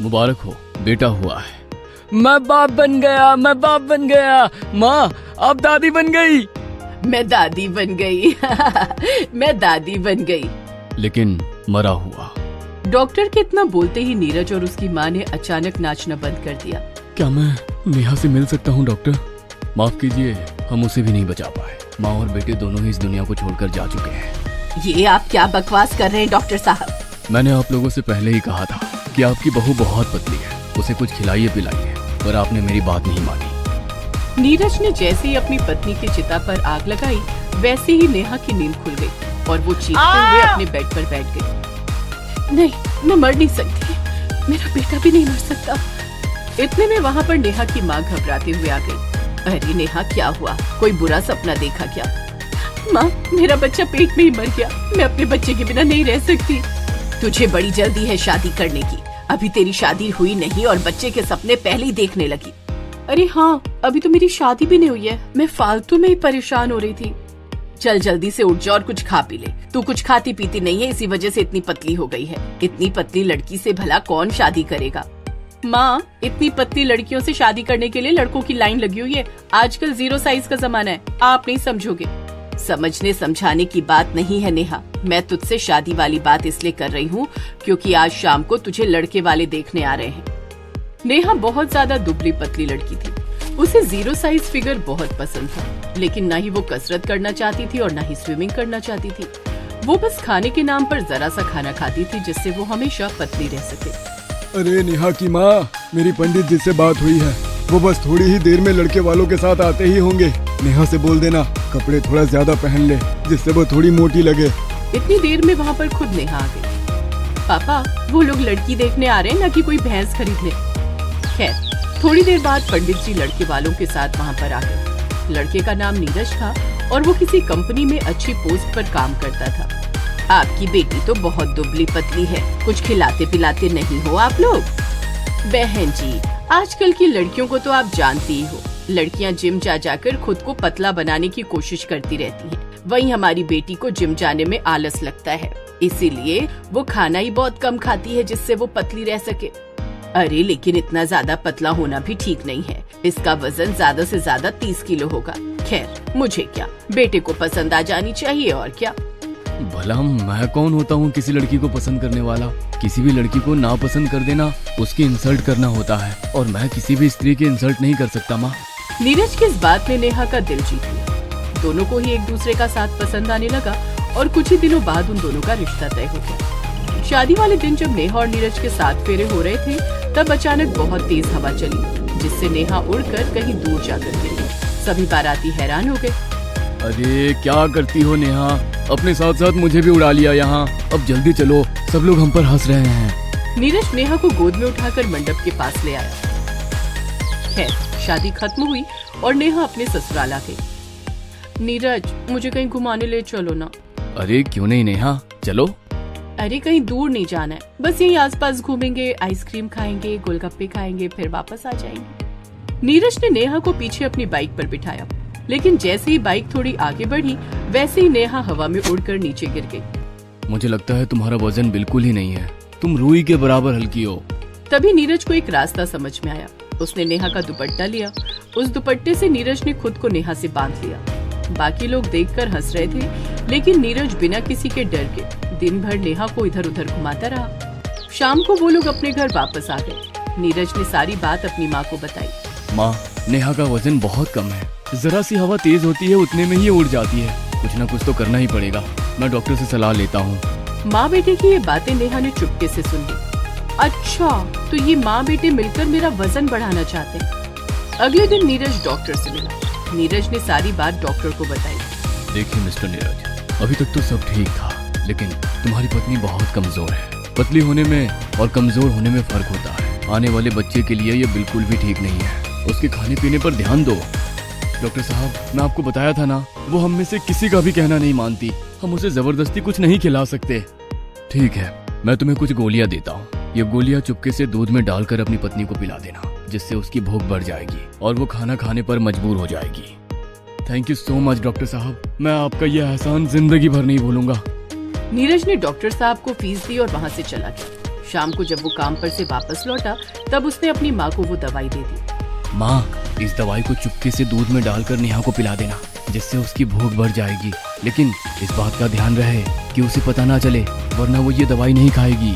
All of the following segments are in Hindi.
मुबारक हो, बेटा हुआ है। मैं बाप बन गया, मैं बाप बन गया। माँ आप दादी बन गई। मैं दादी बन गई। मैं दादी बन गई। लेकिन मरा हुआ। डॉक्टर के इतना बोलते ही नीरज और उसकी माँ ने अचानक नाचना बंद कर दिया। क्या मैं नेहा से मिल सकता हूँ डॉक्टर? माफ कीजिए, हम उसे भी नहीं बचा पाए। माँ और बेटे दोनों ही इस दुनिया को छोड़कर जा चुके हैं। ये आप क्या बकवास कर रहे हैं डॉक्टर साहब? मैंने आप लोगों से पहले ही कहा था कि आपकी बहू बहुत पतली है, उसे कुछ खिलाइए पिलाइए, पर आपने मेरी बात नहीं मानी। नीरज ने जैसे ही अपनी पत्नी की चिता पर आग लगाई, वैसे ही नेहा की नींद खुल गई और वो चीखते हुए अपने बेड पर बैठ गई। नहीं, मैं मर नहीं सकती, मेरा बेटा भी नहीं मर सकता। इतने में वहाँ पर नेहा की माँ घबराते हुए आ गई। अरे नेहा, क्या हुआ? कोई बुरा सपना देखा क्या? माँ, मेरा बच्चा पेट में ही मर गया, मैं अपने बच्चे के बिना नहीं रह सकती। तुझे बड़ी जल्दी है शादी करने की, अभी तेरी शादी हुई नहीं और बच्चे के सपने पहले ही देखने लगी। अरे हाँ, अभी तो मेरी शादी भी नहीं हुई है, मैं फालतू में ही परेशान हो रही थी। चल जल्दी से उठ जा और कुछ खा पी ले। तू कुछ खाती पीती नहीं है, इसी वजह से इतनी पतली हो गई है। इतनी पतली लड़की से भला कौन शादी करेगा? माँ, इतनी पतली लड़कियों से शादी करने के लिए लड़कों की लाइन लगी हुई है। आजकल 0 साइज का जमाना है, आप नहीं समझोगे। समझने समझाने की बात नहीं है नेहा, मैं तुझसे शादी वाली बात इसलिए कर रही हूँ क्योंकि आज शाम को तुझे लड़के वाले देखने आ रहे हैं। नेहा बहुत ज्यादा दुबली पतली लड़की थी। उसे 0 साइज फिगर बहुत पसंद था, लेकिन न ही वो कसरत करना चाहती थी और न ही स्विमिंग करना चाहती थी। वो बस खाने के नाम पर जरा सा खाना खाती थी जिससे वो हमेशा पतली रह सके। अरे नेहा की माँ, मेरी पंडित जी से बात हुई है, वो बस थोड़ी ही देर में लड़के वालों के साथ आते ही होंगे। नेहा से बोल देना कपड़े थोड़ा ज्यादा पहन ले, जिससे वो थोड़ी मोटी लगे। इतनी देर में वहाँ पर खुद नेहा आ गई। पापा, वो लोग लड़की देखने आ रहे हैं, न कि कोई भैंस खरीदने। खैर, थोड़ी देर बाद पंडित जी लड़के वालों के साथ वहाँ पर आ गए। लड़के का नाम नीरज था और वो किसी कंपनी में अच्छी पोस्ट पर काम करता था। आपकी बेटी तो बहुत दुबली पतली है, कुछ खिलाते पिलाते नहीं हो आप लोग? बहन जी, आजकल की लड़कियों को तो आप जानती ही हो, लड़कियां जिम जा जाकर खुद को पतला बनाने की कोशिश करती रहती हैं। वहीं हमारी बेटी को जिम जाने में आलस लगता है, इसीलिए वो खाना ही बहुत कम खाती है जिससे वो पतली रह सके। अरे लेकिन इतना ज्यादा पतला होना भी ठीक नहीं है, इसका वजन ज्यादा से ज्यादा 30 किलो होगा। खैर मुझे क्या, बेटे को पसंद आ जानी चाहिए और क्या। भला मैं कौन होता हूँ किसी लड़की को पसंद करने वाला? किसी भी लड़की को ना पसंद कर देना उसकी इंसल्ट करना होता है, और मैं किसी भी स्त्री की इंसल्ट नहीं कर सकता माँ। नीरज की इस बात ने नेहा का दिल जीत लिया। दोनों को ही एक दूसरे का साथ पसंद आने लगा और कुछ ही दिनों बाद उन दोनों का रिश्ता तय हो गया। शादी वाले दिन जब नेहा और नीरज के साथ फेरे हो रहे थे, तब अचानक बहुत तेज हवा चली, जिससे नेहा उड़कर कहीं दूर जाकर गिरी। सभी बाराती हैरान हो गए। अरे क्या करती हो नेहा, अपने साथ साथ मुझे भी उड़ा लिया यहाँ। अब जल्दी चलो, सब लोग हम पर हंस रहे हैं। नीरज नेहा को गोद में उठाकर मंडप के पास ले आया। खैर, शादी खत्म हुई और नेहा अपने ससुराल आ गई। नीरज, मुझे कहीं घुमाने ले चलो ना। अरे क्यों नहीं नेहा, चलो। अरे कहीं दूर नहीं जाना है, बस यहीं आसपास घूमेंगे, आइसक्रीम खाएंगे, गोलगप्पे खाएंगे, फिर वापस आ जाएंगे। नीरज ने नेहा को पीछे अपनी बाइक पर बिठाया, लेकिन जैसे ही बाइक थोड़ी आगे बढ़ी, वैसे ही नेहा हवा में उड़कर नीचे गिर गई। मुझे लगता है तुम्हारा वजन बिल्कुल ही नहीं है, तुम रुई के बराबर हल्की हो। तभी नीरज को एक रास्ता समझ में आया। उसने नेहा का दुपट्टा लिया, उस दुपट्टे से नीरज ने खुद को नेहा से बांध लिया। बाकी लोग देखकर हंस रहे थे, लेकिन नीरज बिना किसी के डर के दिन भर नेहा को इधर उधर घुमाता रहा। शाम को वो लोग अपने घर वापस आ गए। नीरज ने सारी बात अपनी माँ को बताई। माँ, नेहा का वजन बहुत कम है, जरा सी हवा तेज होती है उतने में ही उड़ जाती है। कुछ न कुछ तो करना ही पड़ेगा, मैं डॉक्टर से सलाह लेता हूँ। माँ बेटे की ये बातें नेहा ने चुपके से सुन ली। अच्छा, तो ये माँ बेटे मिलकर मेरा वजन बढ़ाना चाहते हैं। अगले दिन नीरज डॉक्टर से मिला। नीरज ने सारी बात डॉक्टर को बताई। देखिए मिस्टर नीरज, अभी तक तो सब ठीक था, लेकिन तुम्हारी पत्नी बहुत कमजोर है। पतली होने में और कमजोर होने में फर्क होता है। आने वाले बच्चे के लिए ये बिल्कुल भी ठीक नहीं है, उसके खाने पीने पर ध्यान दो। डॉक्टर साहब, मैं आपको बताया था ना, वो हम में से किसी का भी कहना नहीं मानती, हम उसे जबरदस्ती कुछ नहीं खिला सकते। ठीक है, मैं तुम्हें कुछ गोलियां देता हूँ, ये गोलियां चुपके से दूध में डालकर अपनी पत्नी को पिला देना, जिससे उसकी भूख बढ़ जाएगी और वो खाना खाने पर मजबूर हो जाएगी। Thank you so much doctor साहब, मैं आपका यह एहसान जिंदगी भर नहीं भूलूंगा। नीरज ने डॉक्टर साहब को फीस दी और वहाँ से चला गया। शाम को जब वो काम पर से वापस लौटा तब उसने अपनी माँ को वो दवाई दे दी। माँ, इस दवाई को चुपके से दूध में डालकर नेहा को पिला देना, जिससे उसकी भूख बढ़ जाएगी। लेकिन इस बात का ध्यान रहे कि उसे पता ना चले, वरना वो ये दवाई नहीं खाएगी।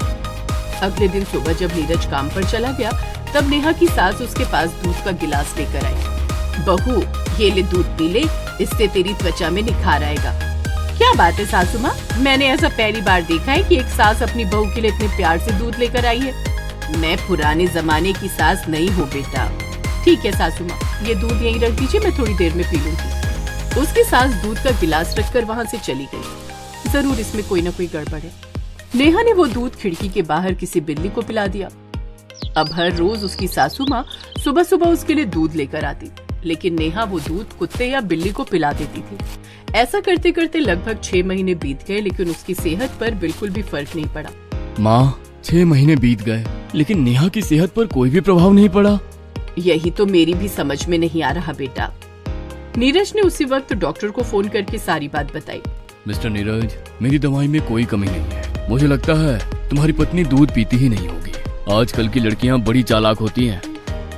अगले दिन सुबह जब नीरज काम पर चला गया तब नेहा की सास उसके पास दूध का गिलास लेकर आई। बहू, ये ले दूध पी ले, इससे तेरी त्वचा में निखार आएगा। क्या बात है सासू माँ, मैंने ऐसा पहली बार देखा है कि एक सास अपनी बहू के लिए इतने प्यार से दूध लेकर आई है। मैं पुराने जमाने की सास नहीं हूँ बेटा। ठीक है सासू माँ, ये दूध यहीं रख दीजिए, मैं थोड़ी देर में पी लूंगी। उसकी सास दूध का गिलास रखकर वहाँ से चली गई। जरूर इसमें कोई न कोई गड़बड़ है। नेहा ने वो दूध खिड़की के बाहर किसी बिल्ली को पिला दिया। अब हर रोज उसकी सासू माँ सुबह सुबह उसके लिए दूध लेकर आती, लेकिन नेहा वो दूध कुत्ते या बिल्ली को पिला देती थी। ऐसा करते करते लगभग 6 महीने बीत गए, लेकिन उसकी सेहत पर बिल्कुल भी फर्क नहीं पड़ा। माँ, 6 महीने बीत गए, लेकिन नेहा की सेहत पर कोई भी प्रभाव नहीं पड़ा। यही तो मेरी भी समझ में नहीं आ रहा बेटा। नीरज ने उसी वक्त डॉक्टर को फोन करके सारी बात बताई। मिस्टर नीरज, मेरी दवाई में कोई कमी नहीं है। मुझे लगता है तुम्हारी पत्नी दूध पीती ही नहीं होगी। आजकल की लड़कियां बड़ी चालाक होती हैं।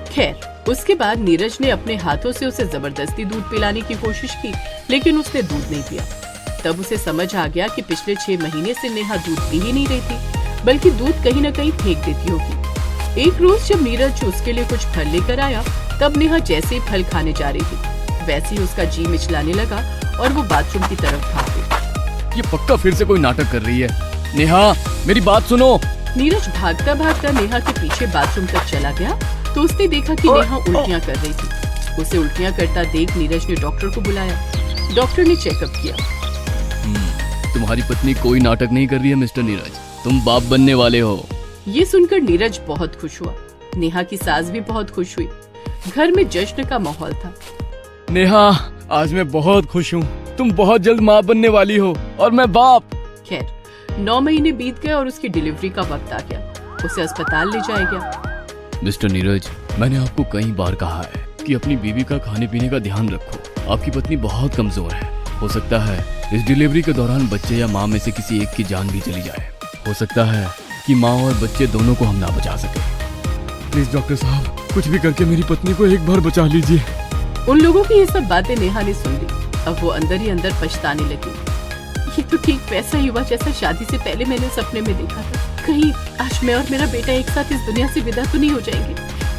खैर, उसके बाद नीरज ने अपने हाथों से उसे जबरदस्ती दूध पिलाने की कोशिश की, लेकिन उसने दूध नहीं पिया। तब उसे समझ आ गया कि पिछले 6 महीने से नेहा दूध पी ही नहीं रही थी, बल्कि दूध कहीं न कहीं फेंक देती होगी। एक रोज जब नीरज उसके लिए कुछ फल लेकर आया, तब नेहा जैसे ही फल खाने जा रही थी, वैसे ही उसका जी मिचलाने लगा और वो बाथरूम की तरफ भाग गई। ये पक्का फिर से कोई नाटक कर रही है। नेहा, मेरी बात सुनो। नीरज भागता भागता नेहा के पीछे बाथरूम तक चला गया तो उसने देखा कि नेहा उल्टियाँ कर रही थी। उसे उल्टियाँ करता देख नीरज ने डॉक्टर को बुलाया। डॉक्टर ने चेकअप किया। तुम्हारी पत्नी कोई नाटक नहीं कर रही है मिस्टर नीरज, तुम बाप बनने वाले हो। ये सुनकर नीरज बहुत खुश हुआ। नेहा की सास भी बहुत खुश हुई। घर में जश्न का माहौल था। नेहा, आज मैं बहुत खुश हूँ। तुम बहुत जल्द माँ बनने वाली हो और मैं बाप। खैर, 9 महीने बीत गए और उसकी डिलीवरी का वक्त आ गया। उसे अस्पताल ले जाया गया। मिस्टर नीरज, मैंने आपको कई बार कहा है कि अपनी बीवी का खाने पीने का ध्यान रखो। आपकी पत्नी बहुत कमजोर है। हो सकता है इस डिलीवरी के दौरान बच्चे या माँ में से किसी एक की जान भी चली जाए। हो सकता है कि माँ और बच्चे दोनों को हम ना बचा सके। प्लीज डॉक्टर साहब, कुछ भी करके मेरी पत्नी को एक बार बचा लीजिए। उन लोगों की ये सब बातें नेहा ने सुन ली। अब वो अंदर ही अंदर पछताने लगी। ये तो ठीक वैसा ही हुआ जैसा शादी से पहले मैंने सपने में देखा था। कहीं आज मैं और मेरा बेटा एक साथ इस दुनिया से विदा तो नहीं हो जाएंगे।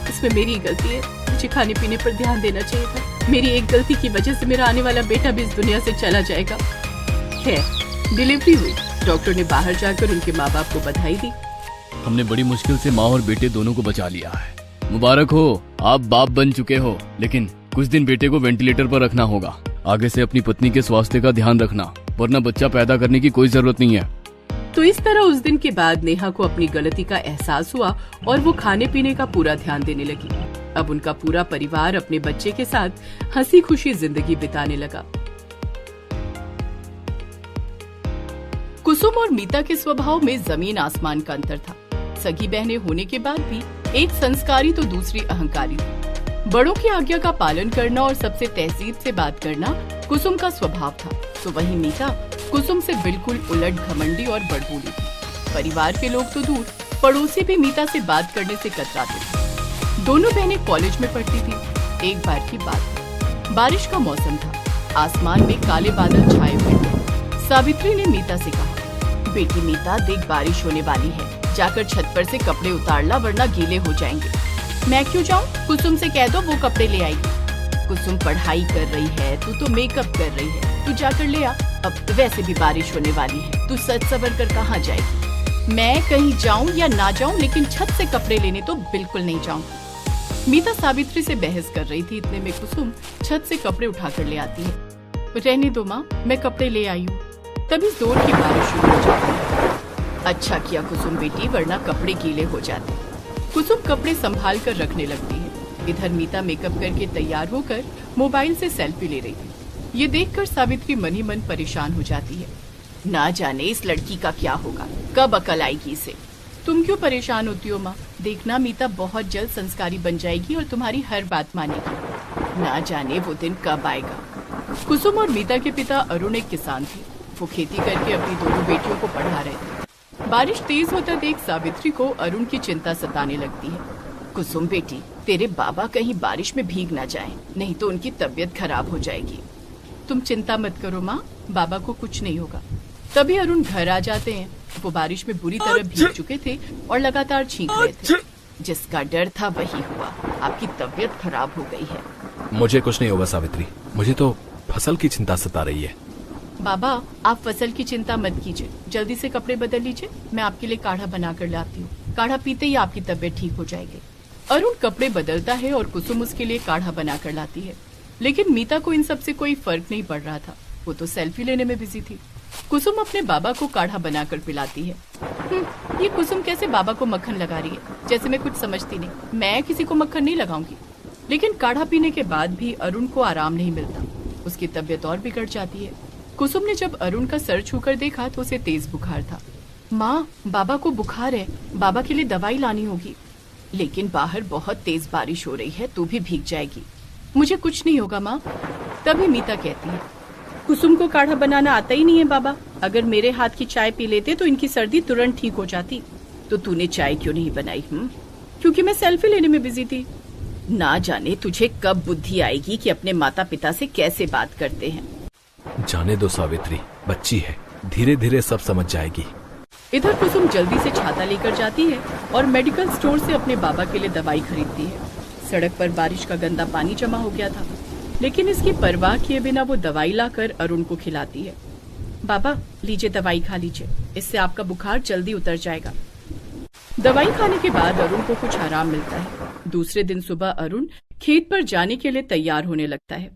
इसमें मेरी गलती है। मुझे खाने पीने पर ध्यान देना चाहिए था। मेरी एक गलती की वजह से मेरा आने वाला बेटा भी इस दुनिया से चला जाएगा। खैर, डिलीवरी हुई। डॉक्टर ने बाहर जाकर उनके माँ बाप को बधाई दी। हमने बड़ी मुश्किल से माँ और बेटे दोनों को बचा लिया है। मुबारक हो, आप बाप बन चुके हो। लेकिन कुछ दिन बेटे को वेंटिलेटर पर रखना होगा। आगे से अपनी पत्नी के स्वास्थ्य का ध्यान रखना, वरना बच्चा पैदा करने की कोई जरूरत नहीं है। तो इस तरह उस दिन के बाद नेहा को अपनी गलती का एहसास हुआ और वो खाने पीने का पूरा ध्यान देने लगी। अब उनका पूरा परिवार अपने बच्चे के साथ हंसी खुशी जिंदगी बिताने लगा। कुसुम और मीता के स्वभाव में जमीन आसमान का अंतर था। सगी बहनें होने के बाद भी एक संस्कारी तो दूसरी अहंकारी थी। बड़ों की आज्ञा का पालन करना और सबसे तहजीब से बात करना कुसुम का स्वभाव था, तो वहीं मीता कुसुम से बिल्कुल उलट घमंडी और बड़बोली थी। परिवार के लोग तो दूर, पड़ोसी भी मीता से बात करने से कतराते थे। दोनों बहनें कॉलेज में पढ़ती थी। एक बार की बात, बारिश का मौसम था। आसमान में काले बादल छाए हुए थे। सावित्री ने मीता से कहा, बेटी मीता, देख बारिश होने वाली है, जाकर छत पर से कपड़े उतार ला, वरना गीले हो जाएंगे। मैं क्यों जाऊँ? कुसुम से कह दो, वो कपड़े ले आएगी। कुसुम पढ़ाई कर रही है, तू तो मेकअप कर रही है, तू जाकर ले आ। अब वैसे भी बारिश होने वाली है, तू सज सवर कर कहाँ जाएगी? मैं कहीं जाऊँ या ना जाऊँ, लेकिन छत से कपड़े लेने तो बिल्कुल नहीं जाऊँगी। मीता सावित्री से बहस कर रही थी। इतने में कुसुम छत से कपड़े उठाकर ले आती है। रहने दो माँ, मैं कपड़े ले आई हूँ। तभी जोर की बारिश शुरू हो जाती है। अच्छा किया कुसुम बेटी, वरना कपड़े गीले हो जाते। कुसुम कपड़े संभाल कर रखने लगती है। इधर मीता मेकअप करके तैयार होकर मोबाइल से सेल्फी ले रही थी। ये देखकर सावित्री मन ही मन परेशान हो जाती है। ना जाने इस लड़की का क्या होगा, कब अकल आएगी इसे। तुम क्यों परेशान होती हो माँ? देखना मीता बहुत जल्द संस्कारी बन जाएगी और तुम्हारी हर बात मानेगी। ना जाने वो दिन कब आएगा। कुसुम और मीता के पिता अरुण एक किसान थे। वो खेती करके अपनी दोनों बेटियों को पढ़ा रहे थे। बारिश तेज होता देख सावित्री को अरुण की चिंता सताने लगती है। कुसुम बेटी, तेरे बाबा कहीं बारिश में भीग ना जाएं, नहीं तो उनकी तबीयत खराब हो जाएगी। तुम चिंता मत करो माँ, बाबा को कुछ नहीं होगा। तभी अरुण घर आ जाते हैं। वो बारिश में बुरी तरह भीग चुके थे और लगातार छींक रहे थे। जिसका डर था वही हुआ, आपकी तबीयत खराब हो गई है। मुझे कुछ नहीं होगा सावित्री, मुझे तो फसल की चिंता सता रही है। बाबा, आप फसल की चिंता मत कीजिए, जल्दी से कपड़े बदल लीजिए, मैं आपके लिए काढ़ा बना कर लाती हूँ। काढ़ा पीते ही आपकी तबीयत ठीक हो जाएगी। अरुण कपड़े बदलता है और कुसुम उसके लिए काढ़ा बना कर लाती है। लेकिन मीता को इन सब से कोई फर्क नहीं पड़ रहा था, वो तो सेल्फी लेने में बिजी थी। कुसुम अपने बाबा को काढ़ा बनाकर पिलाती है। ये कुसुम कैसे बाबा को मक्खन लगा रही है, जैसे मैं कुछ समझती नहीं। मैं किसी को मक्खन नहीं लगाऊंगी। लेकिन काढ़ा पीने के बाद भी अरुण को आराम नहीं मिलता, उसकी तबीयत और बिगड़ जाती है। कुसुम ने जब अरुण का सर छूकर देखा तो उसे तेज बुखार था। माँ, बाबा को बुखार है, बाबा के लिए दवाई लानी होगी। लेकिन बाहर बहुत तेज बारिश हो रही है, तू भी भीग जाएगी। मुझे कुछ नहीं होगा माँ। तभी मीता कहती है, कुसुम को काढ़ा बनाना आता ही नहीं है बाबा। अगर मेरे हाथ की चाय पी लेते तो इनकी सर्दी तुरंत ठीक हो जाती। तो तूने चाय क्यों नहीं बनाई? क्योंकि मैं सेल्फी लेने में बिजी थी। ना जाने तुझे कब बुद्धि आएगी कि अपने माता पिता से कैसे बात करते हैं। जाने दो सावित्री, बच्ची है, धीरे धीरे सब समझ जाएगी। इधर कुसुम जल्दी से छाता लेकर जाती है और मेडिकल स्टोर से अपने बाबा के लिए दवाई खरीदती है। सड़क पर बारिश का गंदा पानी जमा हो गया था, लेकिन इसकी परवाह किए बिना वो दवाई लाकर अरुण को खिलाती है। बाबा, लीजिए दवाई खा लीजिए, इससे आपका बुखार जल्दी उतर जाएगा। दवाई खाने के बाद अरुण को कुछ आराम मिलता है। दूसरे दिन सुबह अरुण खेत पर जाने के लिए तैयार होने लगता है।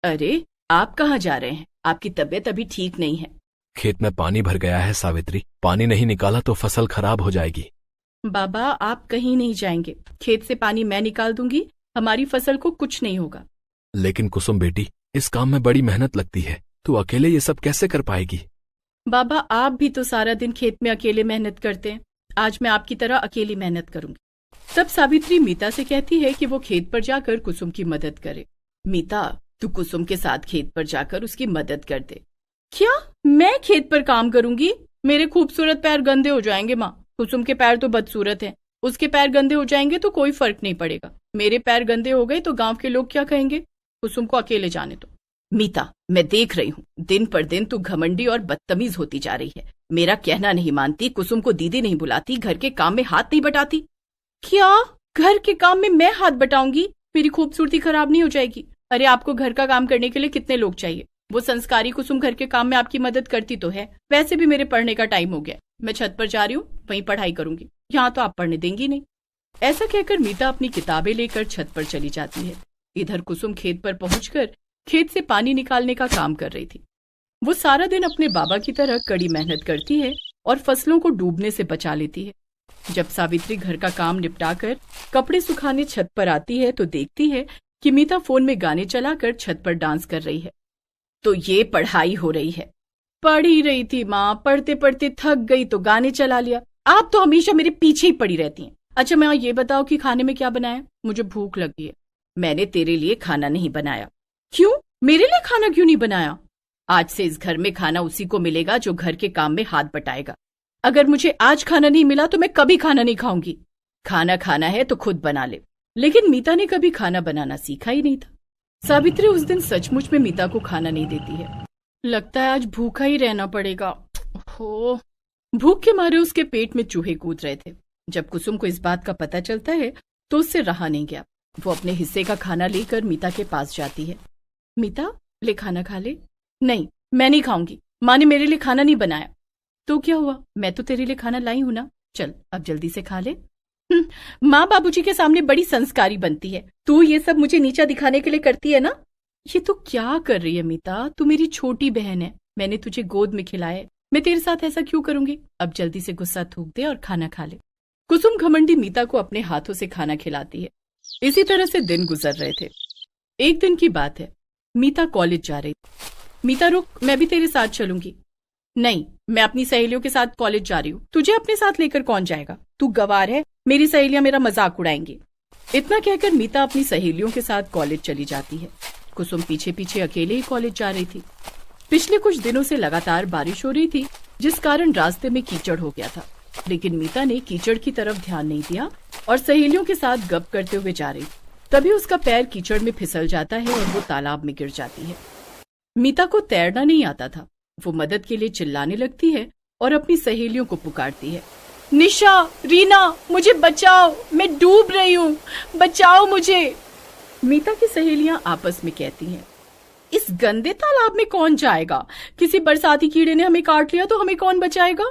अरे, आप कहाँ जा रहे हैं? आपकी तबीयत अभी ठीक नहीं है। खेत में पानी भर गया है सावित्री, पानी नहीं निकाला तो फसल खराब हो जाएगी। बाबा, आप कहीं नहीं जाएंगे, खेत से पानी मैं निकाल दूंगी, हमारी फसल को कुछ नहीं होगा। लेकिन कुसुम बेटी, इस काम में बड़ी मेहनत लगती है, तू अकेले ये सब कैसे कर पाएगी? बाबा, आप भी तो सारा दिन खेत में अकेले मेहनत करते हैं, आज मैं आपकी तरह अकेली मेहनत करूंगी। तब सावित्री मीता से कहती है कि वो खेत पर जाकर कुसुम की मदद करे। मीता, तू कुसुम के साथ खेत पर जाकर उसकी मदद कर दे। क्या मैं खेत पर काम करूंगी? मेरे खूबसूरत पैर गंदे हो जाएंगे माँ। कुसुम के पैर तो बदसूरत हैं, उसके पैर गंदे हो जाएंगे तो कोई फर्क नहीं पड़ेगा। मेरे पैर गंदे हो गए तो गांव के लोग क्या कहेंगे? कुसुम को अकेले जाने दो। मीता, मैं देख रही हूँ, दिन पर दिन तू घमंडी और बदतमीज होती जा रही है। मेरा कहना नहीं मानती, कुसुम को दीदी नहीं बुलाती, घर के काम में हाथ नहीं बटाती। क्या घर के काम में मैं हाथ बटाऊंगी? मेरी खूबसूरती खराब नहीं हो जाएगी? अरे, आपको घर का काम करने के लिए कितने लोग चाहिए? वो संस्कारी कुसुम घर के काम में आपकी मदद करती तो है। वैसे भी मेरे पढ़ने का टाइम हो गया, मैं छत पर जा रही हूँ, वहीं पढ़ाई करूंगी, यहाँ तो आप पढ़ने देंगी नहीं। ऐसा कहकर मीता अपनी किताबें लेकर छत पर चली जाती है। इधर कुसुम खेत पर पहुंचकर खेत से पानी निकालने का काम कर रही थी। वो सारा दिन अपने बाबा की तरह कड़ी मेहनत करती है और फसलों को डूबने से बचा लेती है। जब सावित्री घर का काम निपटाकर कपड़े सुखाने छत पर आती है तो देखती है कि मीता फोन में गाने चलाकर छत पर डांस कर रही है। तो ये पढ़ाई हो रही है? पढ़ ही रही थी माँ, पढ़ते पढ़ते थक गई तो गाने चला लिया। आप तो हमेशा मेरे पीछे ही पड़ी रहती हैं। अच्छा, मैं ये बताओ कि खाने में क्या बनाया? मुझे भूख लगी है। मैंने तेरे लिए खाना नहीं बनाया। क्यों? मेरे लिए खाना क्यों नहीं बनाया? आज से इस घर में खाना उसी को मिलेगा जो घर के काम में हाथ बटाएगा। अगर मुझे आज खाना नहीं मिला तो मैं कभी खाना नहीं खाऊंगी। खाना खाना है तो खुद बना ले। लेकिन मीता ने कभी खाना बनाना सीखा ही नहीं था। सावित्री उस दिन सचमुच में मीता को खाना नहीं देती है। लगता है आज भूखा ही रहना पड़ेगा। हो, भूख के मारे उसके पेट में चूहे कूद रहे थे। जब कुसुम को इस बात का पता चलता है तो उससे रहा नहीं गया। वो अपने हिस्से का खाना लेकर मीता के पास जाती है। मीता, ले खाना खा ले। नहीं, मैं नहीं खाऊंगी, माँ ने मेरे लिए खाना नहीं बनाया। तो क्या हुआ, मैं तो तेरे लिए खाना लाई हूं ना, चल अब जल्दी से खा ले। माँ बाबूजी के सामने बड़ी संस्कारी बनती है, तू ये सब मुझे नीचा दिखाने के लिए करती है ना। ये तो क्या कर रही है मीता, तू मेरी छोटी बहन है, मैंने तुझे गोद में खिलाया है, मैं तेरे साथ ऐसा क्यों करूंगी। अब जल्दी से गुस्सा थूक दे और खाना खा ले। कुसुम घमंडी मीता को अपने हाथों से खाना खिलाती है। इसी तरह से दिन गुजर रहे थे। एक दिन की बात है, मीता कॉलेज जा रही। मीता रुक, मैं भी तेरे साथ चलूंगी। नहीं, मैं अपनी सहेलियों के साथ कॉलेज जा रही हूँ, तुझे अपने साथ लेकर कौन जाएगा? तू गवार है, मेरी सहेलियां मेरा मजाक उड़ाएंगी। इतना कहकर मीता अपनी सहेलियों के साथ कॉलेज चली जाती है। कुसुम पीछे पीछे अकेले ही कॉलेज जा रही थी। पिछले कुछ दिनों से लगातार बारिश हो रही थी जिस कारण रास्ते में कीचड़ हो गया था। लेकिन मीता ने कीचड़ की तरफ ध्यान नहीं दिया और सहेलियों के साथ गप करते हुए जा रही। तभी उसका पैर कीचड़ में फिसल जाता है और वो तालाब में गिर जाती है। मीता को तैरना नहीं आता था। वो मदद के लिए चिल्लाने लगती है और अपनी सहेलियों को पुकारती है, निशा, रीना, मुझे बचाओ, मैं डूब रही हूँ, बचाओ मुझे। मीता की सहेलियां आपस में कहती हैं, इस गंदे तालाब में कौन जाएगा? किसी बरसाती कीड़े ने हमें काट लिया तो हमें कौन बचाएगा?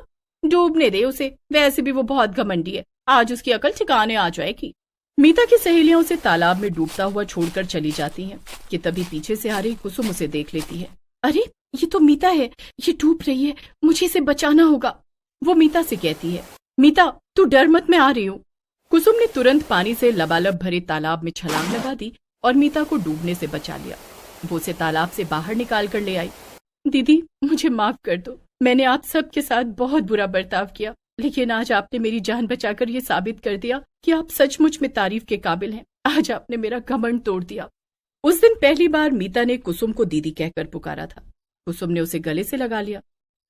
डूबने दे उसे, वैसे भी वो बहुत घमंडी है, आज उसकी अकल ठिकाने आ जाएगी। मीता की सहेलियां उसे तालाब में डूबता हुआ छोड़कर चली जाती हैं कि तभी पीछे से आ रही कुसुम उसे देख लेती है। अरे ये तो मीता है, ये डूब रही है, मुझे इसे बचाना होगा। वो मीता से कहती है, मीता तू डर मत, मैं आ रही हूँ। कुसुम ने तुरंत पानी से लबालब भरे तालाब में छलांग लगा दी और मीता को डूबने से बचा लिया। वो उसे तालाब से बाहर निकाल कर ले आई। दीदी मुझे माफ कर दो, मैंने आप सबके साथ बहुत बुरा बर्ताव किया, लेकिन आज आपने मेरी जान बचाकर ये साबित कर दिया कि आप सचमुच में तारीफ के काबिल हैं। आज आपने मेरा घमंड तोड़ दिया। उस दिन पहली बार मीता ने कुसुम को दीदी कहकर पुकारा था। कुसुम ने उसे गले से लगा लिया।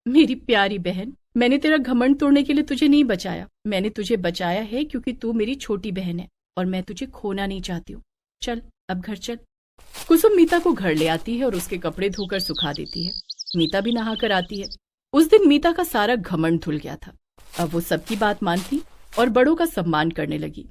मेरी प्यारी बहन, मैंने तेरा घमंड तोड़ने के लिए तुझे नहीं बचाया, मैंने तुझे बचाया है क्योंकि तू मेरी छोटी बहन है और मैं तुझे खोना नहीं चाहती हूँ। चल अब घर चल। कुसुम मीता को घर ले आती है और उसके कपड़े धोकर सुखा देती है। मीता भी नहा कर आती है। उस दिन मीता का सारा घमंड धुल गया था। अब वो सबकी बात मानती और बड़ों का सम्मान करने लगी।